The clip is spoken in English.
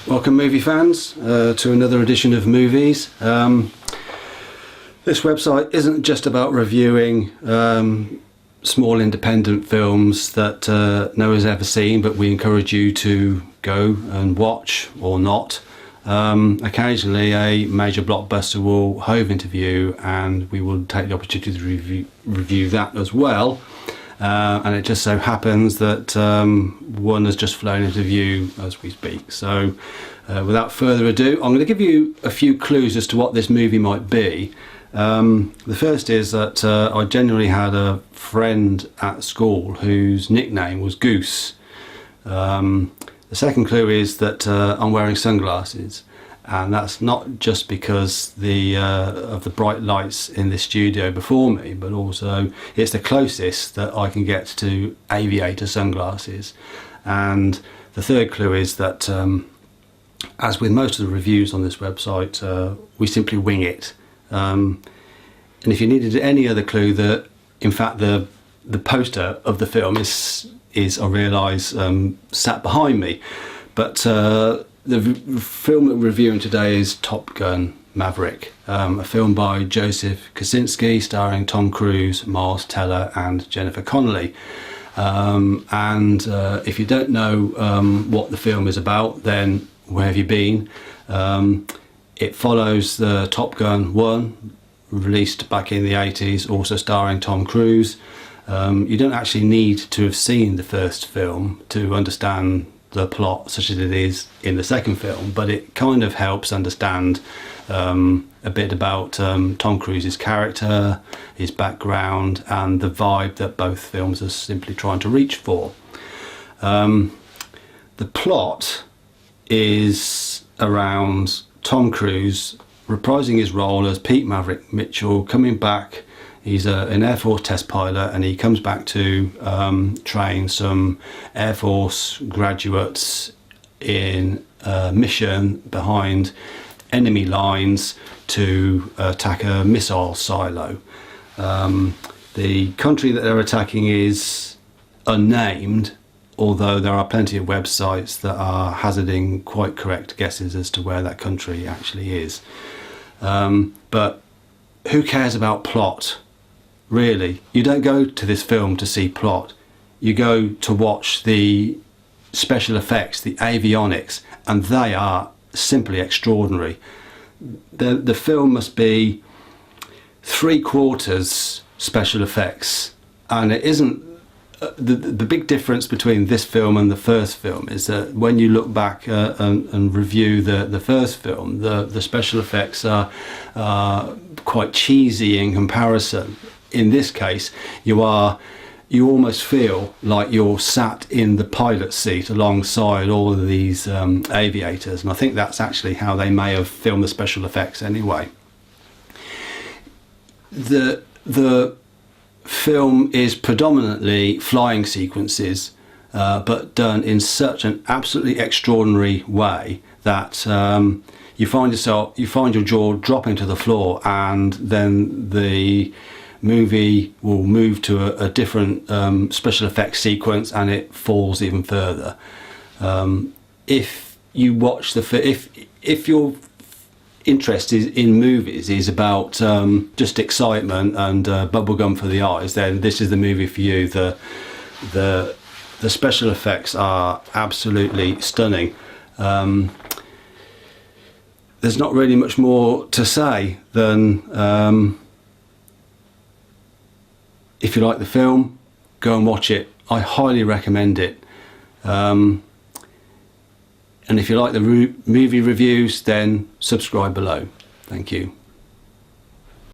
Welcome movie fans to another edition of Movies. This website isn't just about reviewing small independent films that no one's ever seen, but we encourage you to go and watch or not. Occasionally a major blockbuster will hove into view and we will take the opportunity to review that as well. And it just so happens that one has just flown into view as we speak. So without further ado, I'm going to give you a few clues as to what this movie might be. The first is that I genuinely had a friend at school whose nickname was Goose. The second clue is that I'm wearing sunglasses. And that's not just because of the bright lights in this studio before me, but also it's the closest that I can get to aviator sunglasses. And the third clue is that, as with most of the reviews on this website, we simply wing it. And if you needed any other clue, that in fact the poster of the film is I realise sat behind me, but the film that we're reviewing today is Gun Maverick, a film by Joseph Kosinski starring Tom Cruise, Miles Teller and Jennifer Connelly. If you don't know what the film is about, then where have you been? It follows the Top Gun 1, released back in the 80s, also starring Tom Cruise. You don't actually need to have seen the first film to understand the plot such as it is in the second film, but it kind of helps understand a bit about Tom Cruise's character, his background and the vibe that both films are simply trying to reach for. The plot is around Tom Cruise reprising his role as Pete Maverick Mitchell, coming back. He's an Air Force test pilot and he comes back to train some Air Force graduates in a mission behind enemy lines to attack a missile silo. The country that they're attacking is unnamed, although there are plenty of websites that are hazarding quite correct guesses as to where that country actually is. But who cares about plot? Really, you don't go to this film to see plot. You go to watch the special effects, the avionics, and they are simply extraordinary. The film must be 3/4 special effects, and it isn't. The big difference between this film and the first film is that when you look back and review the first film, the special effects are quite cheesy in comparison. In this case, you almost feel like you're sat in the pilot seat alongside all of these aviators, and I think that's actually how they may have filmed the special effects anyway. The film is predominantly flying sequences, but done in such an absolutely extraordinary way that you find your jaw dropping to the floor, and then the movie will move to a different special effects sequence and it falls even further. If you watch if your interest in movies is about just excitement and bubblegum for the eyes, then this is the movie for you. The special effects are absolutely stunning. There's not really much more to say than if you like the film, go and watch it. I highly recommend it. And if you like the movie reviews, then subscribe below. Thank you.